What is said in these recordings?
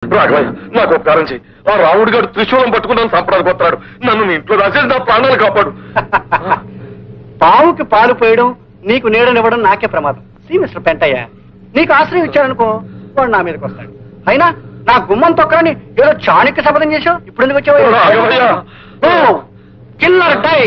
రాఘవయ్య నాకు ఉపకారం చెయ్యి. ఆ రాముడి గారు త్రిశూలం పట్టుకున్నాను సంపడానికి వస్తున్నాడు. నన్ను నీ ఇంట్లో రాసేసి నా ప్రాణాలు కాపాడు. పావుకి పాలు పోయడం నీకు నీడనివ్వడం నాకే ప్రమాదం. సి మిస్టర్ పెంటయ్య, నీకు ఆశ్రయం ఇచ్చాడనుకో వాడు నా మీదకి వస్తాడు. అయినా నా గుమ్మం తొక్కని ఏదో చాణక్య శపథం చేసావు. ఇప్పుడు ఎందుకు వచ్చావు? Killer die.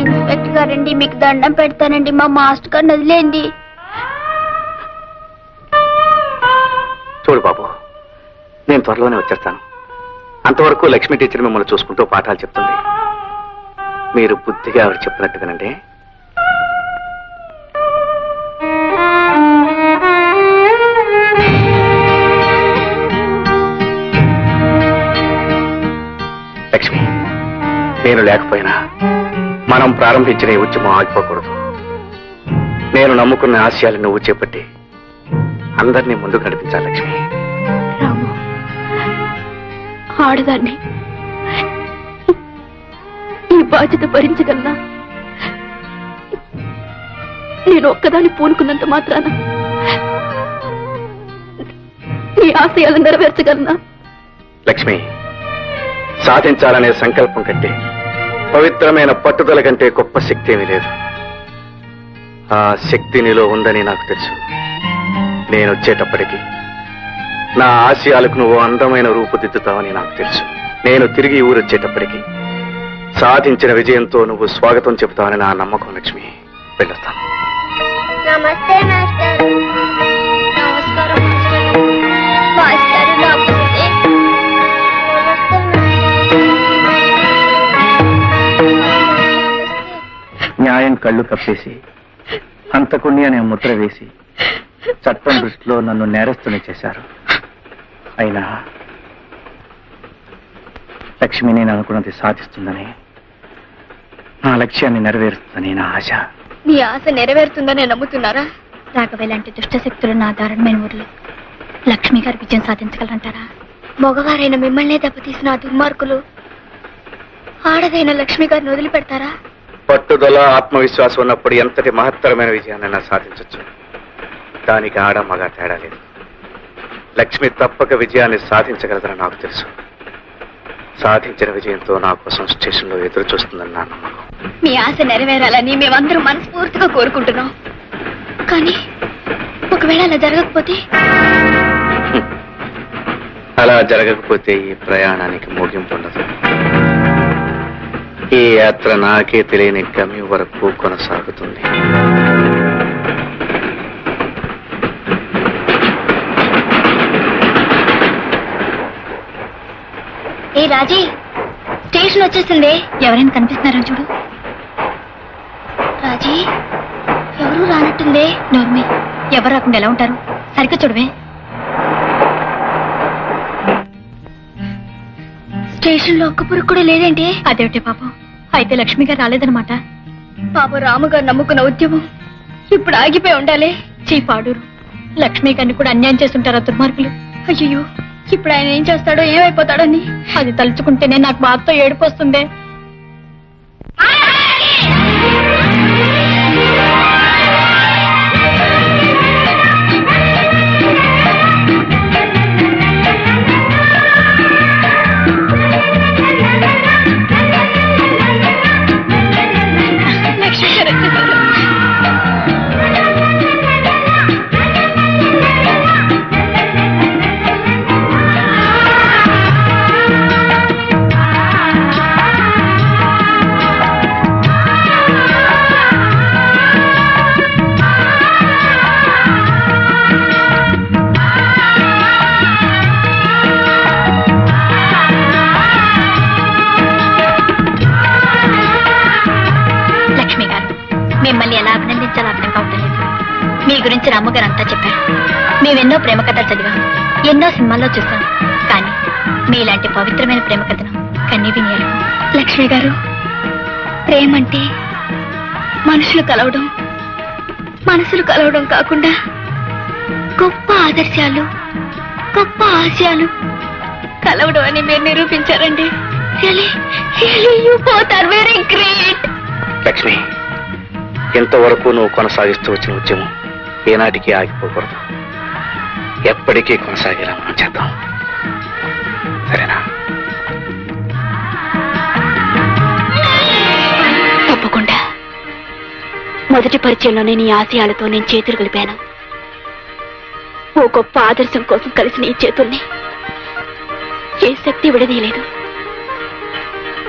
ఇన్స్పెక్టర్ గారండి, మీకు దండం పెడతానండి, మా మాస్టర్ గారిని వదిలేండి. చూడు బాబు, నేను త్వరలోనే వచ్చేస్తాను. అంతవరకు లక్ష్మీ టీచర్ మిమ్మల్ని చూసుకుంటూ పాఠాలు చెప్తుంది. మీరు బుద్ధిగా ఆవిడ చెప్పినట్టు వినండి. లక్ష్మి, నేను లేకపోయినా మనం ప్రారంభించిన ఈ ఉద్యమం ఆగిపోకూడదు. నేను నమ్ముకున్న ఆశయాలు నువ్వు చేపట్టి అందరినీ ముందుకు నడిపించాలి లక్ష్మి. రాము, ఆడదాన్ని ఈ బాధ్యత భరించగలనా? నేను ఒక్కదాన్ని పూనుకున్నంత మాత్రాన నీ ఆశయాలను నెరవేర్చగలనా? లక్ష్మి, సాధించాలనే సంకల్పం కంటే, పవిత్రమైన పట్టుదల కంటే గొప్ప శక్తి ఏమీ లేదు. ఆ శక్తి నీలో ఉందని నాకు తెలుసు. నేను వచ్చేటప్పటికి నా ఆశయాలకు నువ్వు అందమైన రూపుదిద్దుతావని నాకు తెలుసు. నేను తిరిగి ఊరొచ్చేటప్పటికి సాధించిన విజయంతో నువ్వు స్వాగతం చెబుతావని నా నమ్మకం లక్ష్మి. వెళ్ళొస్తాను. నమస్తే మాస్టర్. నమస్కారం మాస్టర్. నమస్తే. న్యాయం కళ్ళు కప్పేసి, హంతకుణ్ణి అనే ముద్ర వేసి చట్టం దృష్టిలో నన్ను నేరస్తుని చేశారు. అయినా లక్ష్మి నేను అనుకున్నది సాధిస్తుందని, నా లక్ష్యాన్ని నెరవేరుస్తుందని నా ఆశ. నీ ఆశ నెరవేరుతుందని నమ్ముతున్నారా? రాఘవ లాంటి దుష్టశక్తులు నా దారుణమైన ఊర్లో లక్ష్మి గారి విజయం సాధించగలంటారా? మగవారైన మిమ్మల్నే దెబ్బతీసిన ఆ దుర్మార్గులు ఆడదైన లక్ష్మి గారిని వదిలిపెడతారా? పట్టుదల, ఆత్మవిశ్వాసం ఉన్నప్పుడు ఎంతటి మహత్తరమైన విజయాన్ని సాధించవచ్చు. దానికి ఆడ మగ తేడా లేదు. లక్ష్మి తప్పక విజయాన్ని సాధించగలదని నాకు తెలుసు. సాధించిన విజయంతో నా కోసం స్టేషన్లో ఎదురు చూస్తుందని నా నమ్మకం. మీ ఆశ నెరవేరాలని మేమందరం మనస్ఫూర్తిగా కోరుకుంటున్నాం. కానీ ఒకవేళ అలా జరగకపోతే? అలా జరగకపోతే ఈ ప్రయాణానికి ముగింపు ఉండదు. ఈ యాత్ర నాకే తెలియని గమ్యం వరకు కొనసాగుతుంది. ఏ రాజీ, స్టేషన్ వచ్చేసింది. ఎవరైనా కనిపిస్తున్నారో చూడు. రాజీ, ఎవరు రానట్టుంది. నోర్మి, ఎవరు రాకుండా ఎలా ఉంటారు? సరిగ్గా చూడవే. స్టేషన్ లో ఒక్క పురుగు కూడా లేదేంటి? అదేమిటి పాపం, అయితే లక్ష్మి గారు రాలేదనమాట. పాప రాముగారు నమ్ముకున్న ఉద్యమం ఇప్పుడు ఆగిపోయి ఉండాలి. చీపాడూరు లక్ష్మి గారిని కూడా అన్యాయం చేస్తుంటారా దుర్మార్గులు? అయ్యో, ఇప్పుడు ఆయన ఏం చేస్తాడో, ఏమైపోతాడని అది తలుచుకుంటేనే నాకు బాధతో ఏడుపు వస్తుంది. మిమ్మల్ని ఎలా అభినందించాలో అర్థం కావట్లేదు. మీ గురించి రామ్మగారు అంతా చెప్పారు. మేమెన్నో ప్రేమ కథలు చదివాం, ఎన్నో సినిమాల్లో చూసాం. కానీ మీలాంటి పవిత్రమైన ప్రేమ కథను కన్నీ వినియాలి. లక్ష్మి గారు, ప్రేమంటే మనసులు కలవడం కాకుండా గొప్ప ఆదర్శాలు, గొప్ప ఆశయాలు కలవడం అని మీరు నిరూపించారండి. You both are very great. Lakshmi, ఎంతవరకు నువ్వు కొనసాగిస్తూ వచ్చిన ఉద్యమం ఏనాటికి ఆగిపోకూడదు. ఎప్పటికీ కొనసాగేలా మనం చేద్దాం. సరేనా? తప్పకుండా. మొదటి పరిచయంలోనే నీ ఆశయాలతో నేను చేతులు కలిపాను. ఓ గొప్ప ఆదర్శం కోసం కలిసిన ఈ చేతుల్ని ఏ శక్తి విడదీయలేదు.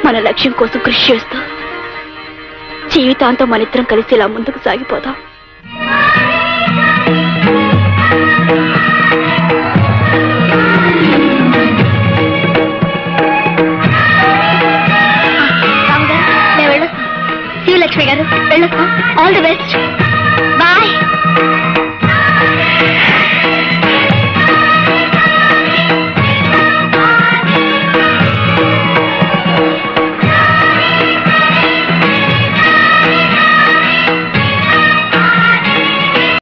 మన లక్ష్యం కోసం కృషి చేస్తూ జీవితాంతం మనిద్దరం కలిసి ఇలా ముందుకు సాగిపోదాం. లక్ష్మి గారు వెళ్ళొస్తాం. All the best.